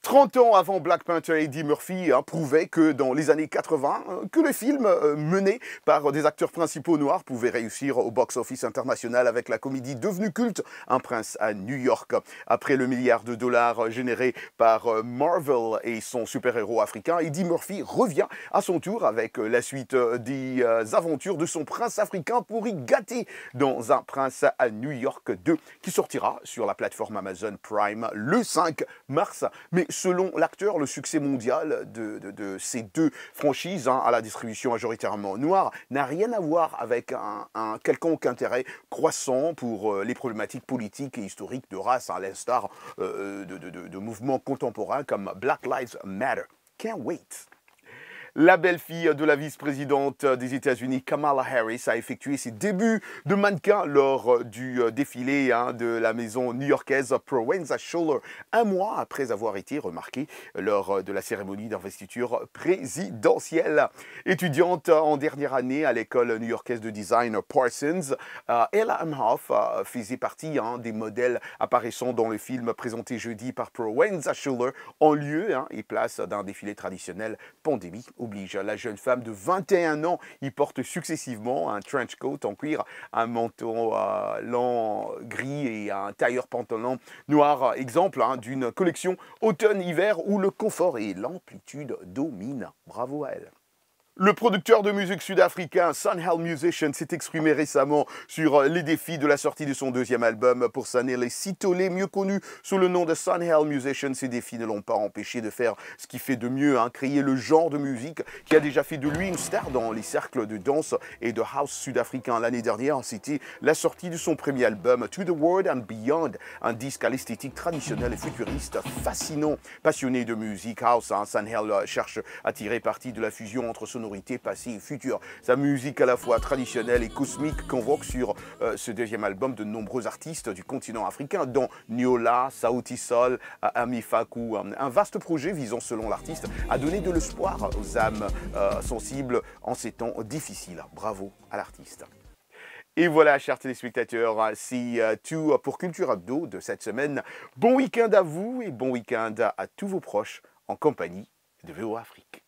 30 ans avant Black Panther, Eddie Murphy prouvait que dans les années 80, que les films menés par des acteurs principaux noirs pouvaient réussir au box-office international avec la comédie devenue culte, Un prince à New York. Après le milliard de dollars généré par Marvel et son super-héros africain, Eddie Murphy revient à son tour avec la suite des aventures de son prince africain pour y gâter dans Un prince à New York 2 qui sortira sur la plateforme Amazon Prime le 5 mars. Mais selon l'acteur, le succès mondial de ces deux franchises à la distribution majoritairement noire n'a rien à voir avec un quelconque intérêt croissant pour les problématiques politiques et historiques de race, à l'instar de mouvements contemporains comme Black Lives Matter. Can't wait! La belle-fille de la vice-présidente des États-Unis, Kamala Harris, a effectué ses débuts de mannequin lors du défilé de la maison new-yorkaise Provenza Scholler, un mois après avoir été remarquée lors de la cérémonie d'investiture présidentielle. Étudiante en dernière année à l'école new-yorkaise de design Parsons, Ella Imhoff faisait partie des modèles apparaissant dans le film présenté jeudi par Provenza Scholler en lieu et place d'un défilé traditionnel pandémie oblige. La jeune femme de 21 ans y porte successivement un trench coat en cuir, un manteau lent gris et un tailleur pantalon noir, exemple d'une collection automne-hiver où le confort et l'amplitude dominent. Bravo à elle. Le producteur de musique sud-africain Sun Hell Musician s'est exprimé récemment sur les défis de la sortie de son deuxième album pour Sanele Sitole, mieux connu sous le nom de Sun Hell Musician. Ces défis ne l'ont pas empêché de faire ce qu'il fait de mieux, créer le genre de musique qui a déjà fait de lui une star dans les cercles de danse et de house sud-africains. L'année dernière, c'était la sortie de son premier album To the World and Beyond, un disque à l'esthétique traditionnelle et futuriste fascinant. Passionné de musique house, Sun Hell cherche à tirer parti de la fusion entre sonorité passée et future. Sa musique à la fois traditionnelle et cosmique convoque sur ce deuxième album de nombreux artistes du continent africain, dont Niola, Sauti Sol, Ami Fakou. Un vaste projet visant, selon l'artiste, à donner de l'espoir aux âmes sensibles en ces temps difficiles. Bravo à l'artiste. Et voilà, chers téléspectateurs, c'est tout pour Culture Hebdo de cette semaine. Bon week-end à vous et bon week-end à tous vos proches en compagnie de VOA Afrique.